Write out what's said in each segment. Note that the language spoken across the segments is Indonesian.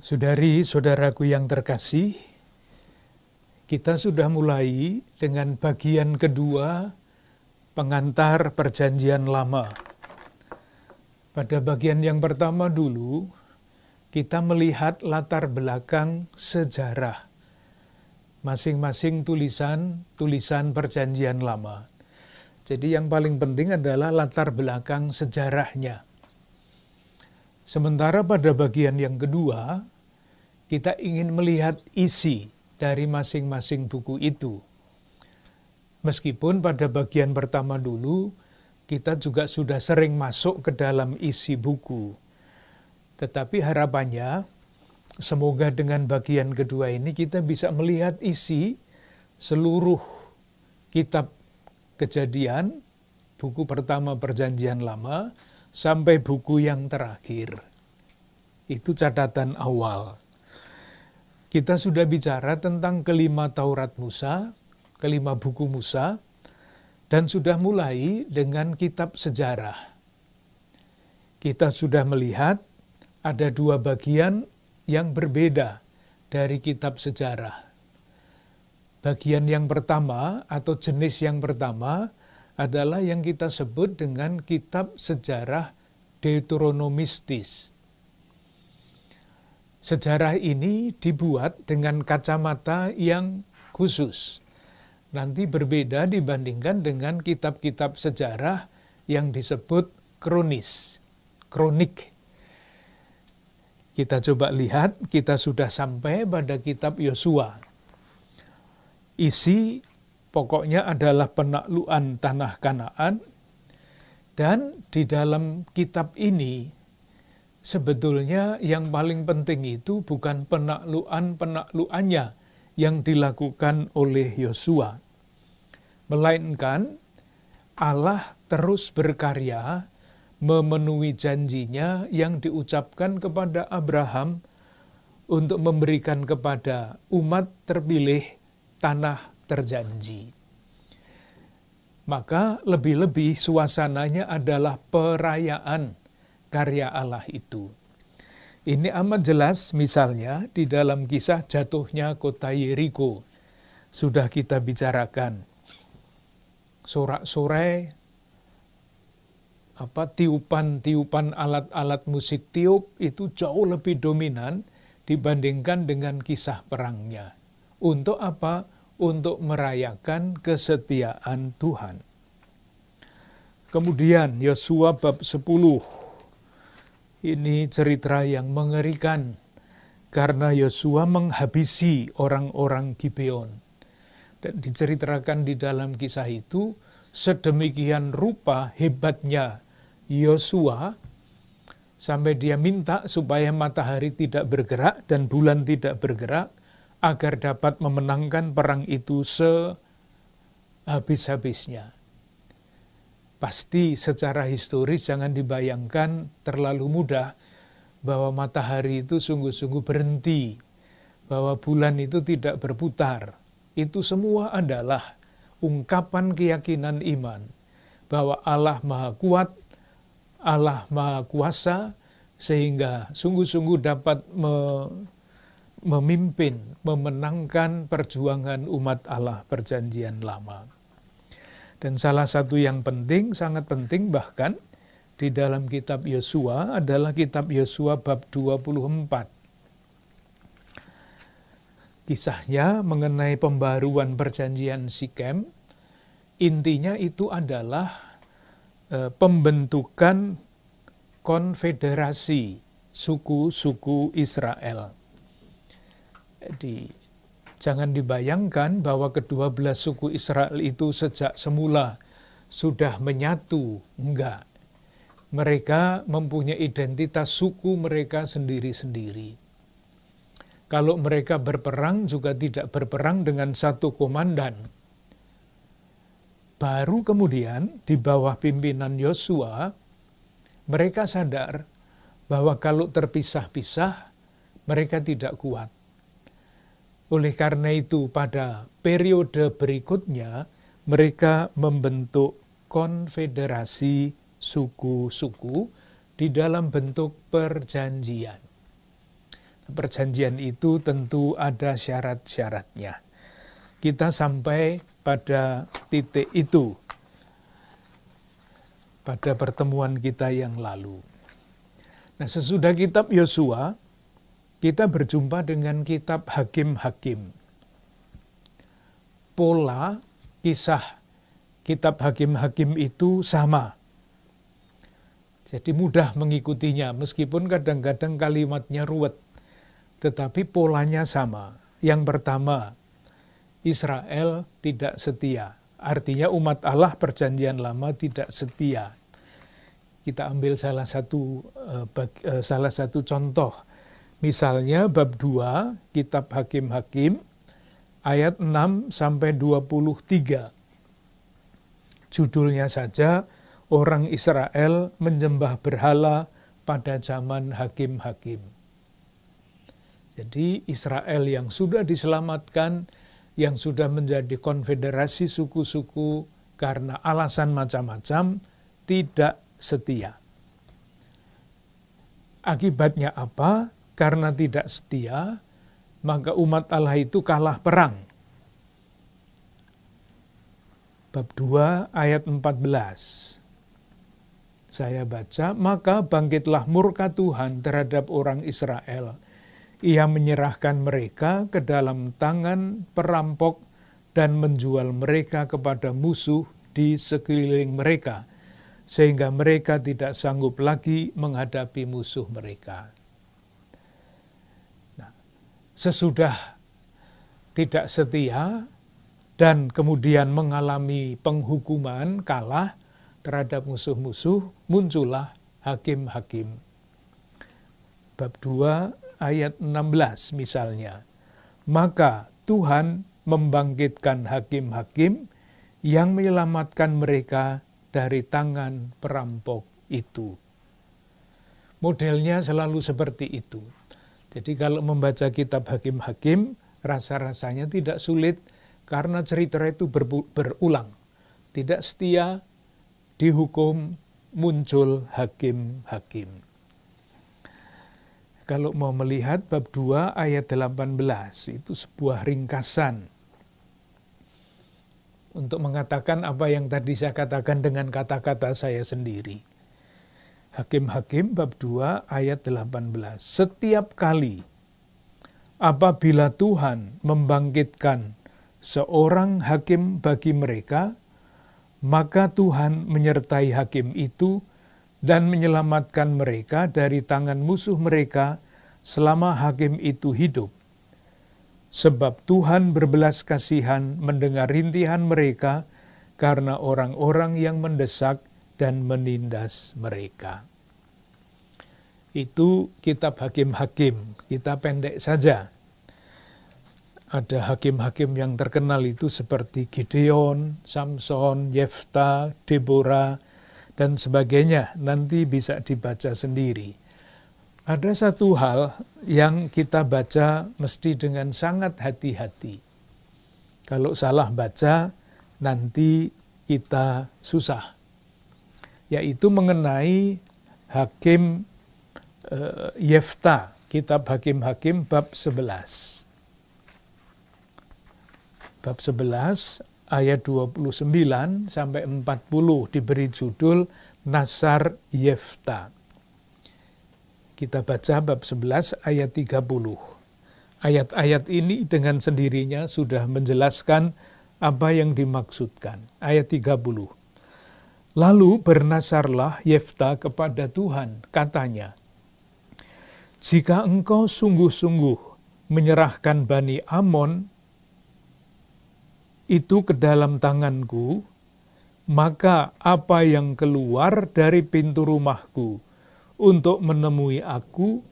Saudari, saudaraku yang terkasih, kita sudah mulai dengan bagian kedua pengantar perjanjian lama. Pada bagian yang pertama dulu, kita melihat latar belakang sejarah masing-masing tulisan perjanjian lama. Jadi yang paling penting adalah latar belakang sejarahnya. Sementara pada bagian yang kedua, kita ingin melihat isi dari masing-masing buku itu. Meskipun pada bagian pertama dulu, kita juga sudah sering masuk ke dalam isi buku. Tetapi harapannya, semoga dengan bagian kedua ini kita bisa melihat isi seluruh kitab Kejadian, buku pertama Perjanjian Lama, sampai buku yang terakhir. Itu catatan awal. Kita sudah bicara tentang kelima Taurat Musa, kelima buku Musa, dan sudah mulai dengan kitab sejarah. Kita sudah melihat ada dua bagian yang berbeda dari kitab sejarah. Bagian yang pertama atau jenis yang pertama adalah yang kita sebut dengan kitab sejarah deuteronomistis. Sejarah ini dibuat dengan kacamata yang khusus. Nanti berbeda dibandingkan dengan kitab-kitab sejarah yang disebut kronik. Kita coba lihat, kita sudah sampai pada kitab Yosua. Isi pokoknya adalah penaklukan tanah Kanaan, dan di dalam kitab ini sebetulnya yang paling penting itu bukan penaklukannya yang dilakukan oleh Yosua, melainkan Allah terus berkarya memenuhi janjinya yang diucapkan kepada Abraham untuk memberikan kepada umat terpilih tanah terjanji. Maka lebih-lebih suasananya adalah perayaan karya Allah itu. Ini amat jelas misalnya di dalam kisah jatuhnya kota Yeriko. Sudah kita bicarakan. Sorak-sorai, tiupan alat-alat musik tiup itu jauh lebih dominan dibandingkan dengan kisah perangnya. Untuk apa? Untuk merayakan kesetiaan Tuhan. Kemudian Yosua bab 10. Ini cerita yang mengerikan karena Yosua menghabisi orang-orang Gibeon. Dan diceritakan di dalam kisah itu sedemikian rupa hebatnya Yosua sampai dia minta supaya matahari tidak bergerak dan bulan tidak bergerak agar dapat memenangkan perang itu sehabis-habisnya. Pasti secara historis jangan dibayangkan terlalu mudah bahwa matahari itu sungguh-sungguh berhenti, bahwa bulan itu tidak berputar. Itu semua adalah ungkapan keyakinan iman bahwa Allah Maha Kuat, Allah Maha Kuasa, sehingga sungguh-sungguh dapat memimpin, memenangkan perjuangan umat Allah perjanjian lama. Dan salah satu yang penting, sangat penting bahkan, di dalam kitab Yosua adalah kitab Yosua bab 24. Kisahnya mengenai pembaruan perjanjian Sikem, intinya itu adalah pembentukan konfederasi suku-suku Israel. Jadi, jangan dibayangkan bahwa kedua belas suku Israel itu sejak semula sudah menyatu. Enggak. Mereka mempunyai identitas suku mereka sendiri-sendiri. Kalau mereka berperang juga tidak berperang dengan satu komandan. Baru kemudian di bawah pimpinan Yosua, mereka sadar bahwa kalau terpisah-pisah, mereka tidak kuat. Oleh karena itu, pada periode berikutnya, mereka membentuk konfederasi suku-suku di dalam bentuk perjanjian. perjanjian itu tentu ada syarat-syaratnya. Kita sampai pada titik itu pada pertemuan kita yang lalu. Nah, sesudah kitab Yosua, kita berjumpa dengan kitab Hakim-Hakim. Pola kisah kitab Hakim-Hakim itu sama. Jadi mudah mengikutinya, meskipun kadang-kadang kalimatnya ruwet. Tetapi polanya sama. Yang pertama, Israel tidak setia. Artinya umat Allah perjanjian lama tidak setia. Kita ambil salah satu contoh. Misalnya bab 2 kitab Hakim-Hakim ayat 6 sampai 23. Judulnya saja orang Israel menyembah berhala pada zaman Hakim-Hakim. Jadi Israel yang sudah diselamatkan, yang sudah menjadi konfederasi suku-suku karena alasan macam-macam, tidak setia. Akibatnya apa? Karena tidak setia, maka umat Allah itu kalah perang. Bab 2 ayat 14. Saya baca, maka bangkitlah murka Tuhan terhadap orang Israel. Ia menyerahkan mereka ke dalam tangan perampok dan menjual mereka kepada musuh di sekeliling mereka, sehingga mereka tidak sanggup lagi menghadapi musuh mereka. Nah, sesudah tidak setia dan kemudian mengalami penghukuman, kalah terhadap musuh-musuh, muncullah hakim-hakim. Bab 2 ayat 16 misalnya. Maka Tuhan membangkitkan hakim-hakim yang menyelamatkan mereka dari tangan perampok itu. Modelnya selalu seperti itu. Jadi kalau membaca kitab Hakim-Hakim, rasa-rasanya tidak sulit karena cerita itu berulang. Tidak setia, dihukum, muncul hakim-hakim. Kalau mau melihat bab 2 ayat 18, itu sebuah ringkasan untuk mengatakan apa yang tadi saya katakan dengan kata-kata saya sendiri. Hakim-Hakim bab 2 ayat 18. Setiap kali apabila Tuhan membangkitkan seorang hakim bagi mereka, maka Tuhan menyertai hakim itu dan menyelamatkan mereka dari tangan musuh mereka selama hakim itu hidup. Sebab Tuhan berbelas kasihan mendengar rintihan mereka karena orang-orang yang mendesak dan menindas mereka. Itu kitab Hakim-Hakim, kita pendek saja. Ada hakim-hakim yang terkenal itu seperti Gideon, Samson, Yefta, Deborah, dan sebagainya, nanti bisa dibaca sendiri. Ada satu hal yang kita baca mesti dengan sangat hati-hati. Kalau salah baca, nanti kita susah. Yaitu mengenai hakim Yefta, kitab Hakim-Hakim bab 11. Bab 11 ayat 29 sampai 40 diberi judul Nasar Yefta. Kita baca bab 11 ayat 30. Ayat-ayat ini dengan sendirinya sudah menjelaskan apa yang dimaksudkan. Ayat 30. Lalu bernasarlah Yefta kepada Tuhan, katanya, jika engkau sungguh-sungguh menyerahkan Bani Amon itu ke dalam tanganku, maka apa yang keluar dari pintu rumahku untuk menemui aku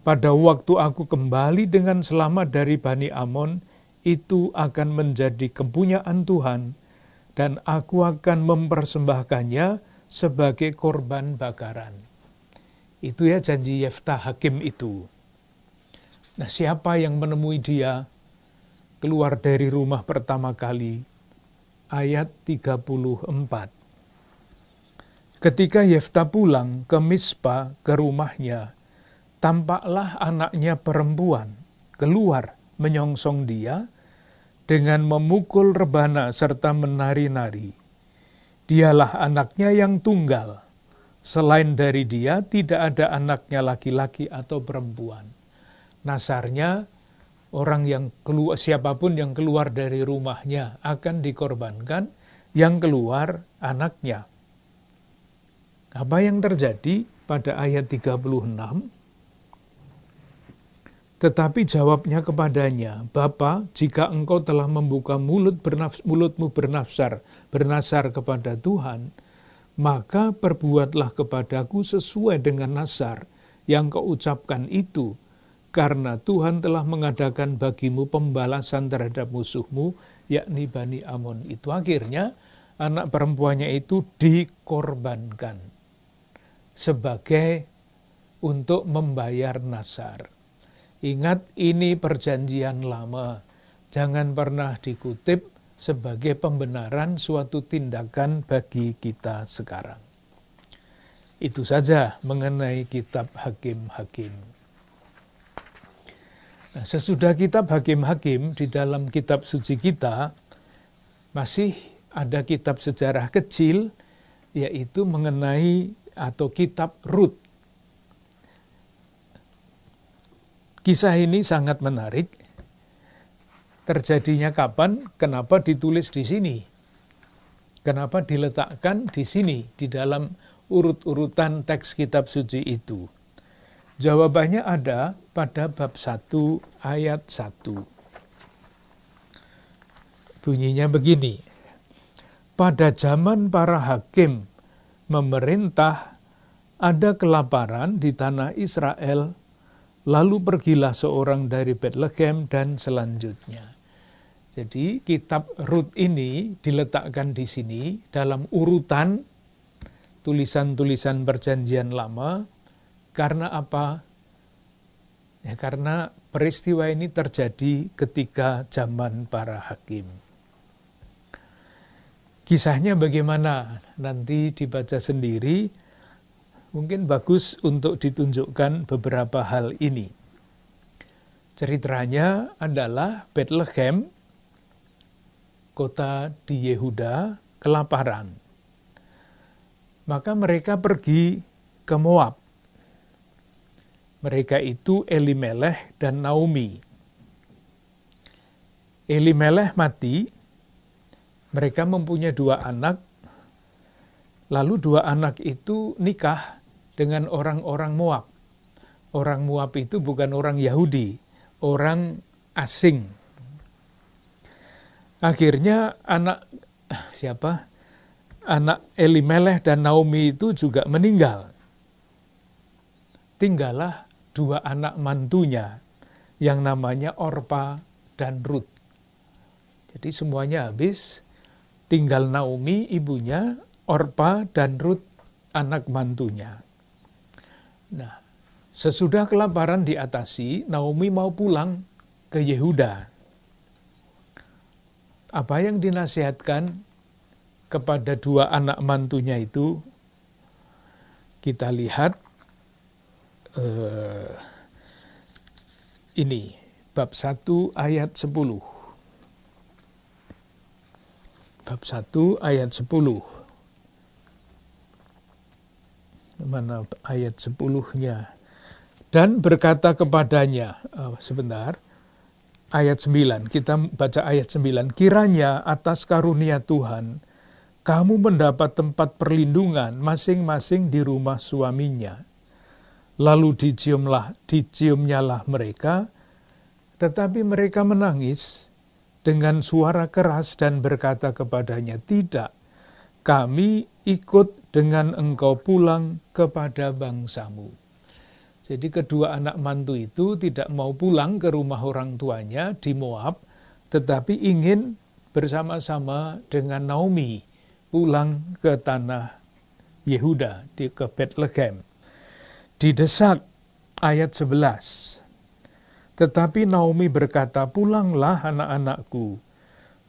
pada waktu aku kembali dengan selamat dari Bani Amon, itu akan menjadi kepunyaan Tuhan, dan aku akan mempersembahkannya sebagai korban bakaran. Itu ya janji Yefta hakim itu. Nah, siapa yang menemui dia keluar dari rumah pertama kali? Ayat 34. Ketika Yefta pulang ke Mispa, ke rumahnya, tampaklah anaknya perempuan keluar menyongsong dia dengan memukul rebana serta menari-nari. Dialah anaknya yang tunggal. Selain dari dia tidak ada anaknya laki-laki atau perempuan. Nasarnya orang yang keluar, siapapun yang keluar dari rumahnya akan dikorbankan, yang keluar anaknya. Apa yang terjadi pada ayat 36? Tetapi jawabnya kepadanya, Bapa, jika engkau telah membuka mulutmu bernasar kepada Tuhan, maka perbuatlah kepadaku sesuai dengan nasar yang kau ucapkan itu, karena Tuhan telah mengadakan bagimu pembalasan terhadap musuhmu, yakni Bani Amon. Itu akhirnya anak perempuannya itu dikorbankan sebagai untuk membayar nasar. Ingat, ini perjanjian lama. Jangan pernah dikutip sebagai pembenaran suatu tindakan bagi kita sekarang. Itu saja mengenai kitab Hakim-Hakim. Nah, sesudah kitab Hakim-Hakim di dalam kitab suci kita, masih ada kitab sejarah kecil, yaitu mengenai atau kitab Rut. Kisah ini sangat menarik. Terjadinya kapan? Kenapa ditulis di sini? Kenapa diletakkan di sini, di dalam urut-urutan teks kitab suci itu? Jawabannya ada pada bab 1 ayat 1. Bunyinya begini. Pada zaman para hakim memerintah, ada kelaparan di tanah Israel. Lalu pergilah seorang dari Bethlehem dan selanjutnya. Jadi kitab Rut ini diletakkan di sini dalam urutan tulisan-tulisan perjanjian lama. Karena apa? Ya, karena peristiwa ini terjadi ketika zaman para hakim. Kisahnya bagaimana? Nanti dibaca sendiri. Mungkin bagus untuk ditunjukkan beberapa hal ini. Ceritanya adalah Bethlehem, kota di Yehuda, kelaparan. Maka mereka pergi ke Moab. Mereka itu Elimelech dan Naomi. Elimelech mati, mereka mempunyai 2 anak, lalu 2 anak itu nikah dengan orang-orang Moab. Orang Moab itu bukan orang Yahudi, orang asing. Akhirnya anak Elimelech dan Naomi itu juga meninggal. Tinggallah 2 anak mantunya yang namanya Orpa dan Rut. Jadi semuanya habis, tinggal Naomi ibunya, Orpa dan Rut anak mantunya. Nah, sesudah kelaparan diatasi, Naomi mau pulang ke Yehuda. Apa yang dinasihatkan kepada 2 anak mantunya itu? Kita lihat ini, bab 1 ayat 10. Bab 1 ayat 10. Mana ayat 10-nya? Dan berkata kepadanya, ayat 9, kita baca ayat 9. Kiranya atas karunia Tuhan, kamu mendapat tempat perlindungan masing-masing di rumah suaminya. Lalu diciumnyalah mereka, tetapi mereka menangis dengan suara keras dan berkata kepadanya, tidak, kami ikut dengan engkau pulang kepada bangsamu. Jadi kedua anak mantu itu tidak mau pulang ke rumah orang tuanya di Moab, tetapi ingin bersama-sama dengan Naomi pulang ke tanah Yehuda, ke Bethlehem. Didesak ayat 11. Tetapi Naomi berkata, pulanglah anak-anakku.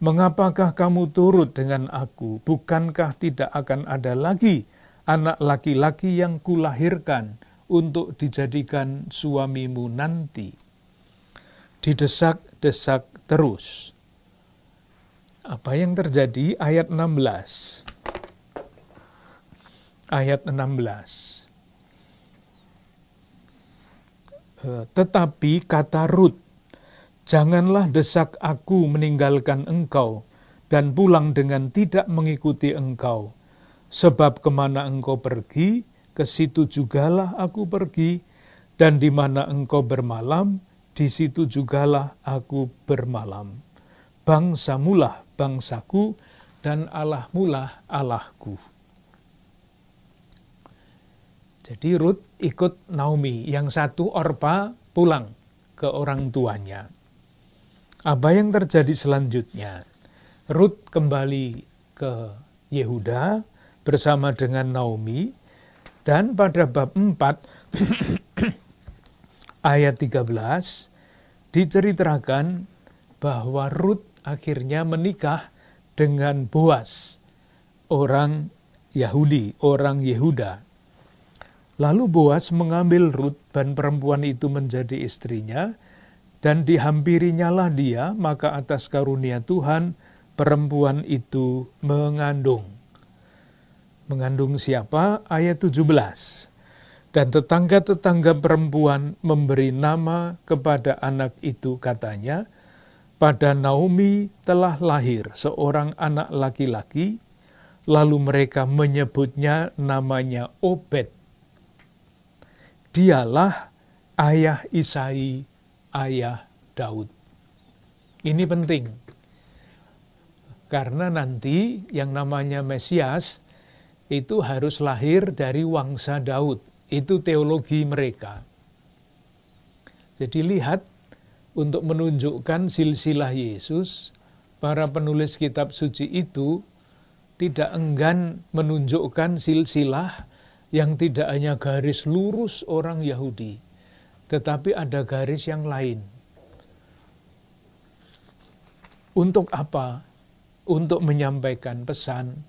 Mengapakah kamu turut dengan aku? Bukankah tidak akan ada lagi anak laki-laki yang kulahirkan untuk dijadikan suamimu nanti. Didesak-desak terus. Apa yang terjadi? Ayat 16. Ayat 16. Tetapi kata Rut, janganlah desak aku meninggalkan engkau dan pulang dengan tidak mengikuti engkau. Sebab kemana engkau pergi, ke situ jugalah aku pergi, dan di mana engkau bermalam, di situ jugalah aku bermalam. Bangsamulah bangsaku, dan Allahmulah Allahku. Jadi Rut ikut Naomi, yang satu Orpa pulang ke orang tuanya. Apa yang terjadi selanjutnya? Rut kembali ke Yehuda bersama dengan Naomi, dan pada bab 4 ayat 13 diceritakan bahwa Rut akhirnya menikah dengan Boas, orang Yahudi, orang Yehuda. Lalu Boas mengambil Rut dan perempuan itu menjadi istrinya, dan dihampirinya lah dia, maka atas karunia Tuhan perempuan itu mengandung. Mengandung siapa? Ayat 17. Dan tetangga-tetangga perempuan memberi nama kepada anak itu, katanya, pada Naomi telah lahir seorang anak laki-laki, lalu mereka menyebutnya namanya Obed. Dialah ayah Isai, ayah Daud. Ini penting, karena nanti yang namanya Mesias itu harus lahir dari wangsa Daud. Itu teologi mereka. Jadi lihat, untuk menunjukkan silsilah Yesus, para penulis kitab suci itu tidak enggan menunjukkan silsilah yang tidak hanya garis lurus orang Yahudi, tetapi ada garis yang lain. Untuk apa? Untuk menyampaikan pesan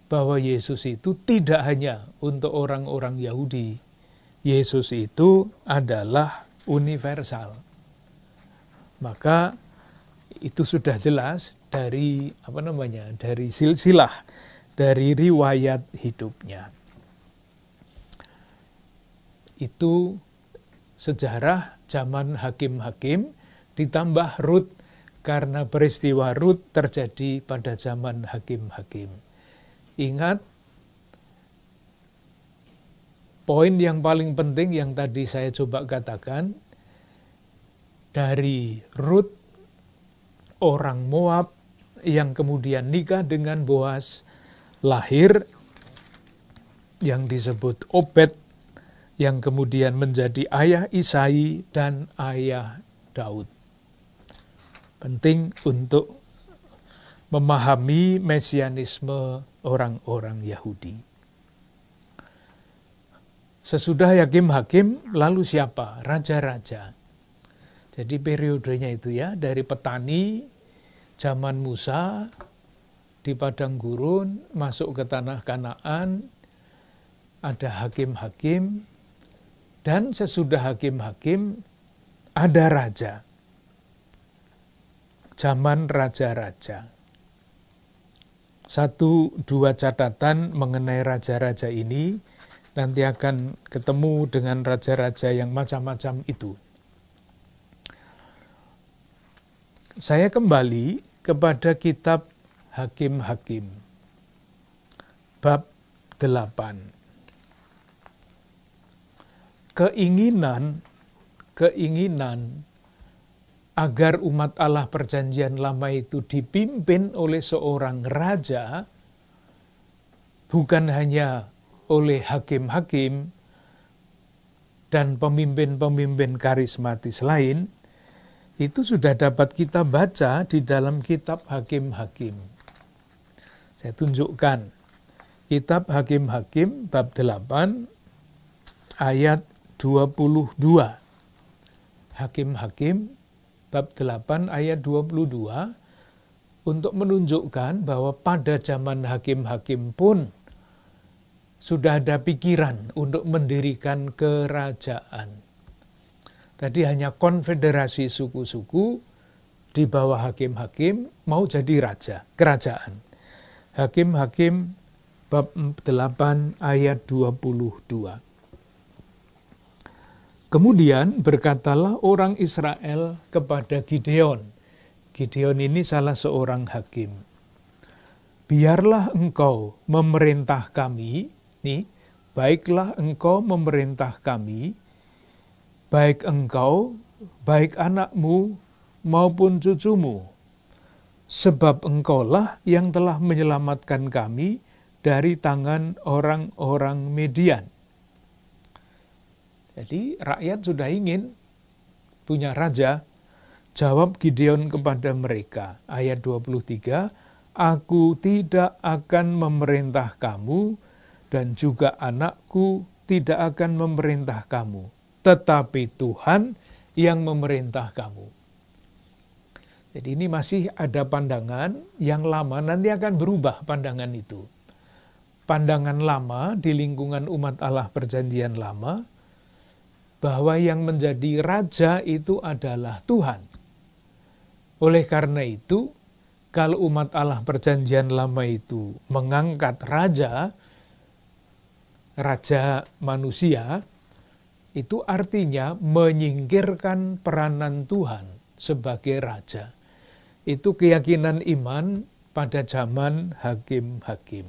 bahwa Yesus itu tidak hanya untuk orang-orang Yahudi. Yesus itu adalah universal. Maka itu sudah jelas dari dari silsilah, dari riwayat hidupnya. Itu sejarah zaman hakim-hakim ditambah Rut, karena peristiwa Rut terjadi pada zaman hakim-hakim. Ingat, poin yang paling penting yang tadi saya coba katakan, dari Rut, orang Moab yang kemudian nikah dengan Boas, lahir yang disebut Obed, yang kemudian menjadi ayah Isai dan ayah Daud. Penting untuk memahami mesianisme orang-orang Yahudi. Sesudah hakim-hakim, lalu siapa? Raja-raja. Jadi periodenya itu ya, dari petani, zaman Musa, di padang gurun, masuk ke tanah Kanaan, ada hakim-hakim, dan sesudah hakim-hakim, ada raja. Zaman raja-raja. 1-2 catatan mengenai raja-raja ini, nanti akan ketemu dengan raja-raja yang macam-macam itu. Saya kembali kepada kitab Hakim-Hakim, bab 8. Keinginan agar umat Allah perjanjian lama itu dipimpin oleh seorang raja, bukan hanya oleh hakim-hakim dan pemimpin-pemimpin karismatis lain, itu sudah dapat kita baca di dalam kitab Hakim-Hakim. Saya tunjukkan, kitab Hakim-Hakim bab 8 ayat 22. Hakim-Hakim bab 8 ayat 22 untuk menunjukkan bahwa pada zaman hakim-hakim pun sudah ada pikiran untuk mendirikan kerajaan. Tadi hanya konfederasi suku-suku di bawah hakim-hakim mau jadi kerajaan. Hakim-hakim bab 8 ayat 22. Kemudian berkatalah orang Israel kepada Gideon. Gideon ini salah seorang hakim. Biarlah engkau memerintah kami, baiklah engkau memerintah kami, baik engkau, baik anakmu, maupun cucumu, sebab engkaulah yang telah menyelamatkan kami dari tangan orang-orang Midian. Jadi rakyat sudah ingin punya raja. Jawab Gideon kepada mereka, ayat 23, Aku tidak akan memerintah kamu, dan juga anakku tidak akan memerintah kamu, tetapi Tuhan yang memerintah kamu. Jadi ini masih ada pandangan yang lama, nanti akan berubah pandangan itu. Pandangan lama di lingkungan umat Allah perjanjian lama, bahwa yang menjadi raja itu adalah Tuhan. Oleh karena itu, kalau umat Allah perjanjian lama itu mengangkat raja manusia, itu artinya menyingkirkan peranan Tuhan sebagai raja. Itu keyakinan iman pada zaman hakim-hakim.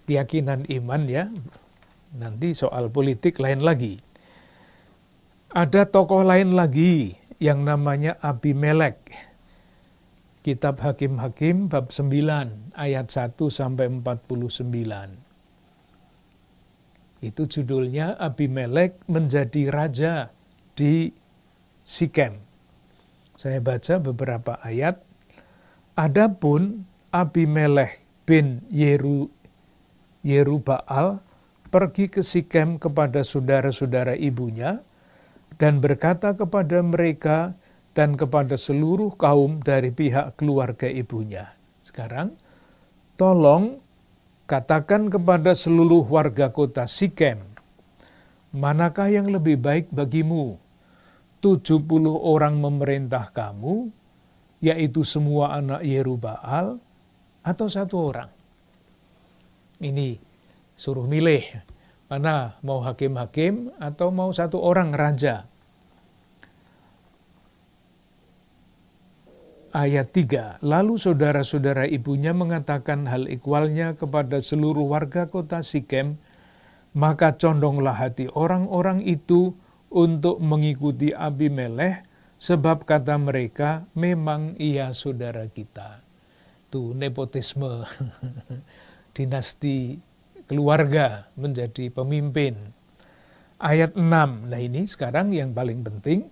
Keyakinan iman ya, nanti soal politik lain lagi. Ada tokoh lain lagi yang namanya Abimelek. Kitab Hakim-Hakim bab 9 ayat 1 sampai 49. Itu judulnya Abimelek menjadi raja di Sikem. Saya baca beberapa ayat. Adapun Abimelek bin Yerubbaal pergi ke Sikem kepada saudara-saudara ibunya dan berkata kepada mereka dan kepada seluruh kaum dari pihak keluarga ibunya. Sekarang, tolong katakan kepada seluruh warga kota Sikem, manakah yang lebih baik bagimu? 70 orang memerintah kamu, yaitu semua anak Yerubbaal, atau 1 orang? Ini suruh milih, mana mau hakim-hakim atau mau 1 orang raja. Ayat 3, lalu saudara-saudara ibunya mengatakan hal ikhwalnya kepada seluruh warga kota Sikem, maka condonglah hati orang-orang itu untuk mengikuti Abimelek, sebab kata mereka, memang ia saudara kita. Itu nepotisme, dinasti keluarga menjadi pemimpin. Ayat 6, nah ini sekarang yang paling penting.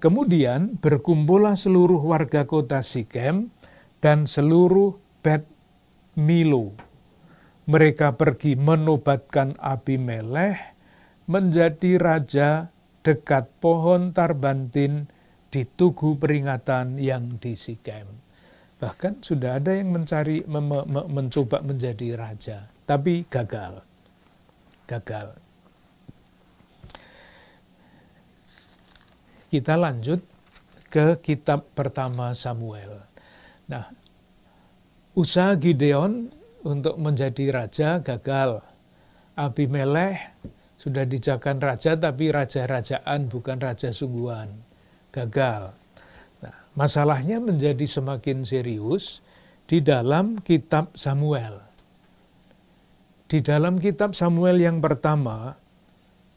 Kemudian berkumpullah seluruh warga kota Sikem dan seluruh Bet Milo. Mereka pergi menobatkan Abimelek menjadi raja dekat pohon Tarbantin di tugu peringatan yang di Sikem. Bahkan sudah ada yang mencoba menjadi raja, tapi gagal. Kita lanjut ke kitab pertama Samuel. Nah, usaha Gideon untuk menjadi raja gagal. Abimelek sudah dijadikan raja, tapi raja-rajaan bukan raja sungguhan. Gagal. Nah, masalahnya menjadi semakin serius di dalam kitab Samuel. Di dalam kitab Samuel yang pertama,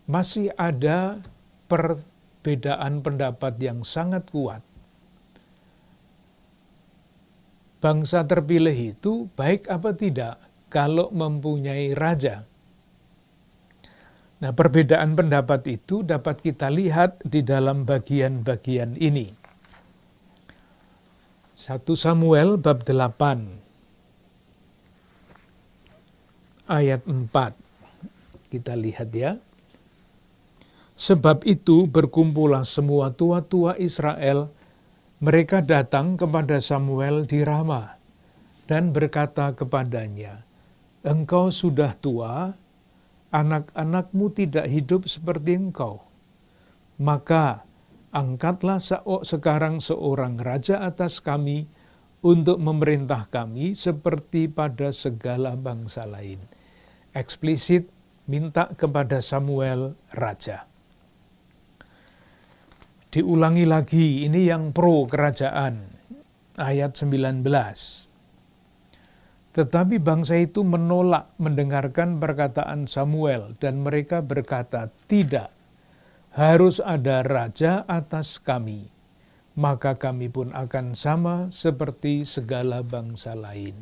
masih ada perbedaan pendapat yang sangat kuat. Bangsa terpilih itu baik apa tidak kalau mempunyai raja. Nah, perbedaan pendapat itu dapat kita lihat di dalam bagian-bagian ini. 1 Samuel bab 8 ayat 4. Kita lihat ya. Sebab itu berkumpullah semua tua-tua Israel, mereka datang kepada Samuel di Rama dan berkata kepadanya, engkau sudah tua, anak-anakmu tidak hidup seperti engkau. Maka angkatlah sekarang seorang raja atas kami untuk memerintah kami seperti pada segala bangsa lain. Eksplisit minta kepada Samuel raja. Diulangi lagi, ini yang pro kerajaan, ayat 19. Tetapi bangsa itu menolak mendengarkan perkataan Samuel, dan mereka berkata, tidak, harus ada raja atas kami, maka kami pun akan sama seperti segala bangsa lain.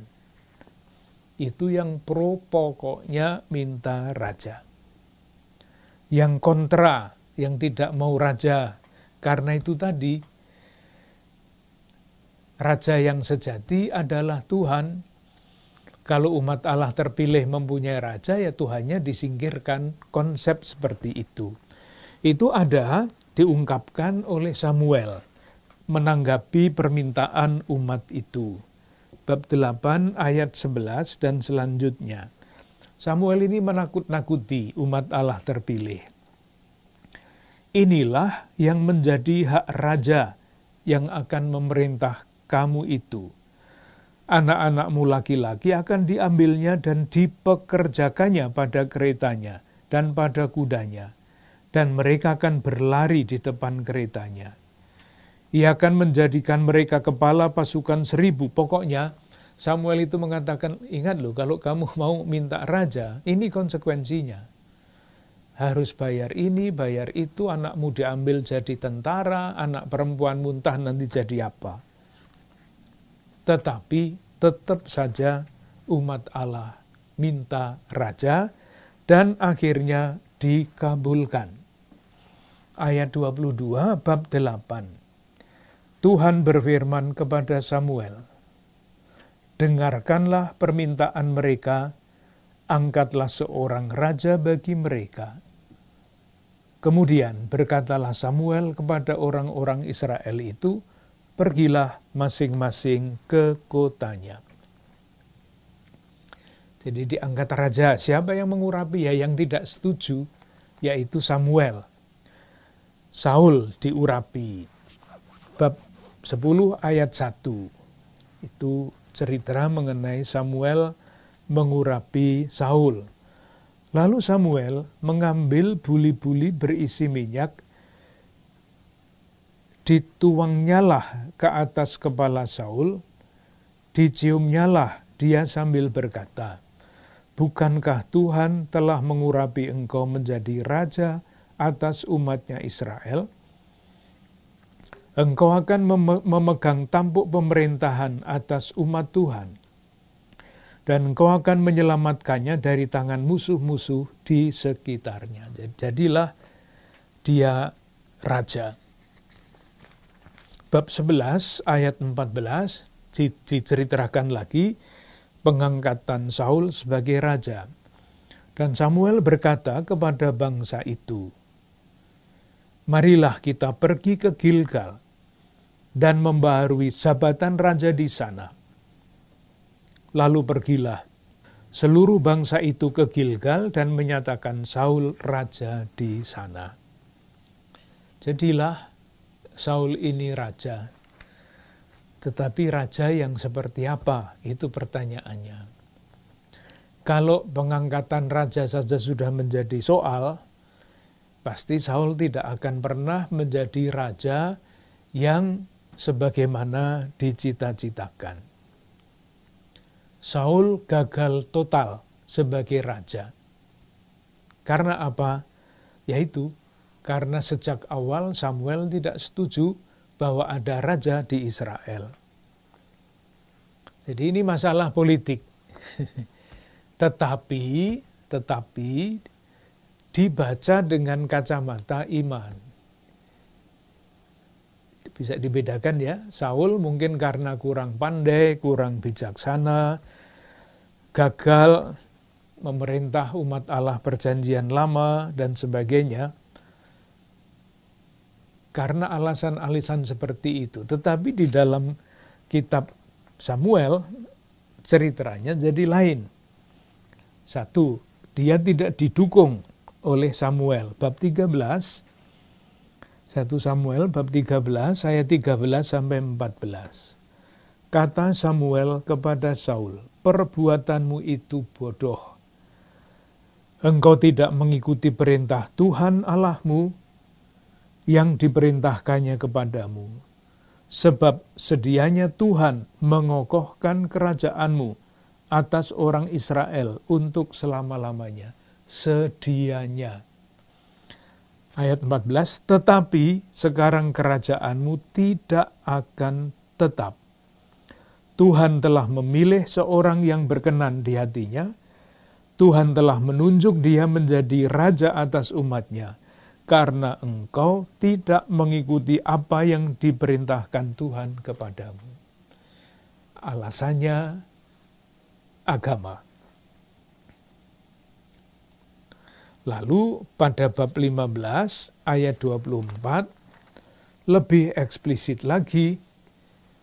Itu yang pro, pokoknya minta raja. Yang kontra, yang tidak mau raja, karena itu tadi, raja yang sejati adalah Tuhan. Kalau umat Allah terpilih mempunyai raja, ya Tuhannya disingkirkan. Konsep seperti itu. Itu ada diungkapkan oleh Samuel menanggapi permintaan umat itu. Bab 8 ayat 11 dan selanjutnya. Samuel ini menakut-nakuti umat Allah terpilih. Inilah yang menjadi hak raja yang akan memerintah kamu itu. Anak-anakmu laki-laki akan diambilnya dan dipekerjakannya pada keretanya dan pada kudanya, dan mereka akan berlari di depan keretanya. Ia akan menjadikan mereka kepala pasukan 1000. Pokoknya Samuel itu mengatakan, ingat loh, kalau kamu mau minta raja, ini konsekuensinya. Harus bayar ini, bayar itu, anakmu diambil jadi tentara, anak perempuan muntah nanti jadi apa. Tetapi tetap saja umat Allah minta raja dan akhirnya dikabulkan. Ayat 22 bab 8. Tuhan berfirman kepada Samuel, dengarkanlah permintaan mereka, angkatlah seorang raja bagi mereka. Kemudian berkatalah Samuel kepada orang-orang Israel itu, pergilah masing-masing ke kotanya. Jadi diangkat raja, siapa yang mengurapi? Ya yang tidak setuju, yaitu Samuel. Saul diurapi. Bab 10 ayat 1. Itu cerita mengenai Samuel mengurapi Saul. Lalu Samuel mengambil buli-buli berisi minyak, dituangnyalah ke atas kepala Saul, diciumnyalah dia sambil berkata, bukankah Tuhan telah mengurapi engkau menjadi raja atas umatnya Israel? Engkau akan memegang tampuk pemerintahan atas umat Tuhan, dan engkau akan menyelamatkannya dari tangan musuh-musuh di sekitarnya. Jadilah dia raja. Bab 11 ayat 14 diceritakan lagi pengangkatan Saul sebagai raja. Dan Samuel berkata kepada bangsa itu, marilah kita pergi ke Gilgal dan membaharui jabatan raja di sana. Lalu pergilah seluruh bangsa itu ke Gilgal dan menyatakan Saul raja di sana. Jadilah Saul ini raja. Tetapi raja yang seperti apa? Itu pertanyaannya. Kalau pengangkatan raja saja sudah menjadi soal, pasti Saul tidak akan pernah menjadi raja yang sebagaimana dicita-citakan. Saul gagal total sebagai raja. Karena apa? Yaitu karena sejak awal Samuel tidak setuju bahwa ada raja di Israel. Jadi ini masalah politik. Tetapi dibaca dengan kacamata iman. Bisa dibedakan ya, Saul mungkin karena kurang pandai, kurang bijaksana, gagal memerintah umat Allah perjanjian lama dan sebagainya. Karena alasan-alasan seperti itu. Tetapi di dalam kitab Samuel, ceritanya jadi lain. Satu, dia tidak didukung oleh Samuel. Bab 13, 1 Samuel bab 13 ayat 13 sampai 14. Kata Samuel kepada Saul, perbuatanmu itu bodoh. Engkau tidak mengikuti perintah Tuhan Allahmu yang diperintahkannya kepadamu. Sebab sedianya Tuhan mengokohkan kerajaanmu atas orang Israel untuk selama-lamanya. Sedianya. Ayat 14, tetapi sekarang kerajaanmu tidak akan tetap. Tuhan telah memilih seorang yang berkenan di hatinya. Tuhan telah menunjuk dia menjadi raja atas umatnya, karena engkau tidak mengikuti apa yang diperintahkan Tuhan kepadamu. Alasannya agama. Lalu pada bab 15 ayat 24 lebih eksplisit lagi,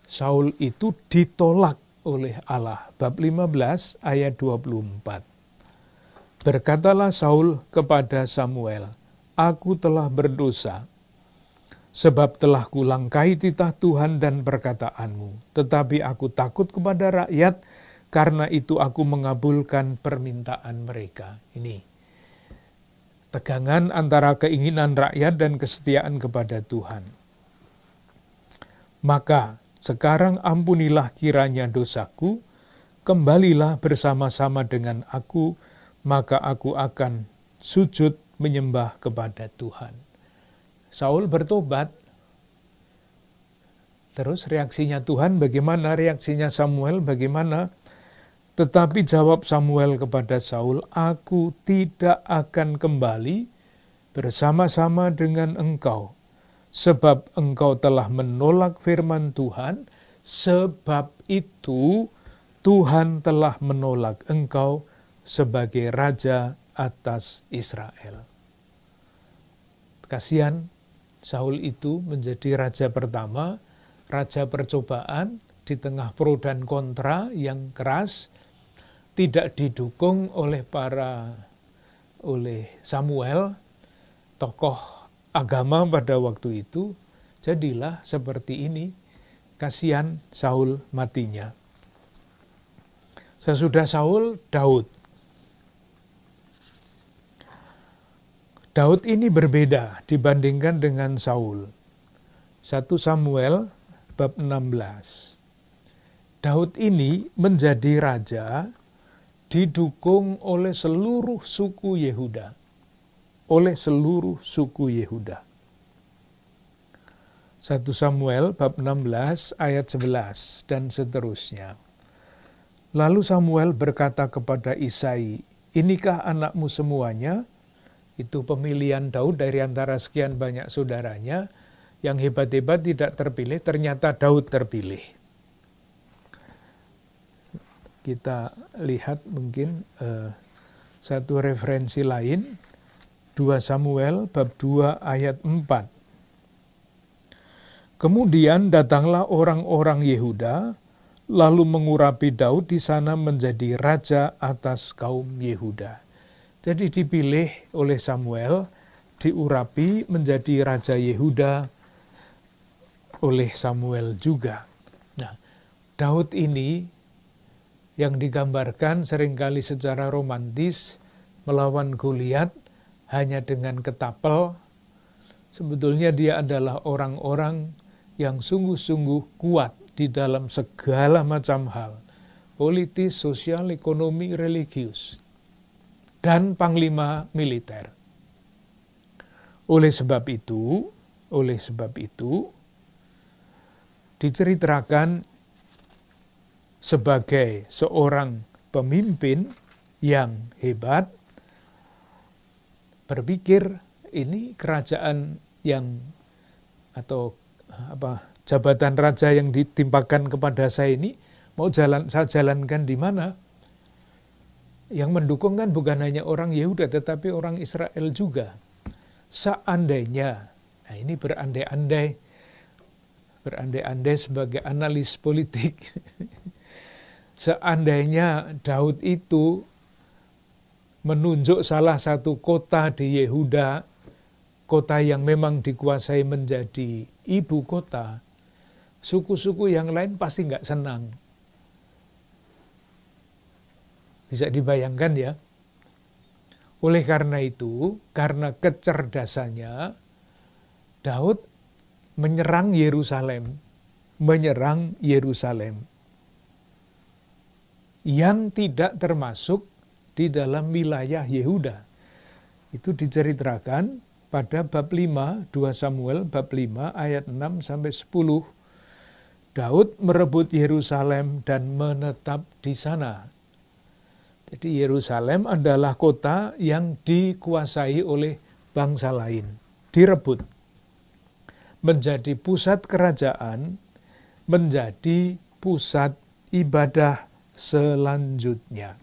Saul itu ditolak oleh Allah. Bab 15 ayat 24. Berkatalah Saul kepada Samuel, aku telah berdosa, sebab telah kulangkai titah Tuhan dan perkataanmu. Tetapi aku takut kepada rakyat, karena itu aku mengabulkan permintaan mereka. Ini tegangan antara keinginan rakyat dan kesetiaan kepada Tuhan. Maka sekarang ampunilah kiranya dosaku, kembalilah bersama-sama dengan aku, maka aku akan sujud menyembah kepada Tuhan. Saul bertobat. Terus reaksinya Tuhan bagaimana? Reaksinya Samuel bagaimana? Tetapi jawab Samuel kepada Saul, aku tidak akan kembali bersama-sama dengan engkau, sebab engkau telah menolak firman Tuhan, sebab itu Tuhan telah menolak engkau sebagai raja atas Israel. Kasihan, Saul itu menjadi raja pertama, raja percobaan di tengah pro dan kontra yang keras, tidak didukung oleh Samuel, tokoh agama pada waktu itu. Jadilah seperti ini, kasihan Saul matinya. Sesudah Saul, Daud. Daud ini berbeda dibandingkan dengan Saul. 1 Samuel bab 16. Daud ini menjadi raja didukung oleh seluruh suku Yehuda. Oleh seluruh suku Yehuda. 1 Samuel bab 16 ayat 11 dan seterusnya. Lalu Samuel berkata kepada Isai, inikah anakmu semuanya? Itu pemilihan Daud dari antara sekian banyak saudaranya. Yang hebat-hebat tidak terpilih, ternyata Daud terpilih. Kita lihat mungkin satu referensi lain, 2 Samuel bab 2 ayat 4. Kemudian datanglah orang-orang Yehuda, lalu mengurapi Daud di sana menjadi raja atas kaum Yehuda. Jadi dipilih oleh Samuel, diurapi menjadi raja Yehuda oleh Samuel juga. Nah, Daud ini yang digambarkan seringkali secara romantis melawan Goliat hanya dengan ketapel. Sebetulnya dia adalah orang-orang yang sungguh-sungguh kuat di dalam segala macam hal. Politis, sosial, ekonomi, religius. Dan panglima militer. Oleh sebab itu, diceritakan sebagai seorang pemimpin yang hebat, berpikir ini kerajaan yang atau jabatan raja yang ditimpakan kepada saya ini saya jalankan di mana? Yang mendukung kan bukan hanya orang Yehuda tetapi orang Israel juga. Seandainya, nah ini berandai-andai sebagai analis politik. Seandainya Daud itu menunjuk salah satu kota di Yehuda, kota yang memang dikuasai menjadi ibu kota, suku-suku yang lain pasti nggak senang. Bisa dibayangkan ya. Oleh karena itu, karena kecerdasannya, Daud menyerang Yerusalem, yang tidak termasuk di dalam wilayah Yehuda. Itu diceritakan pada bab 5, 2 Samuel bab 5 ayat 6 sampai 10. Daud merebut Yerusalem dan menetap di sana. Jadi Yerusalem adalah kota yang dikuasai oleh bangsa lain, direbut. Menjadi pusat kerajaan, menjadi pusat ibadah selanjutnya.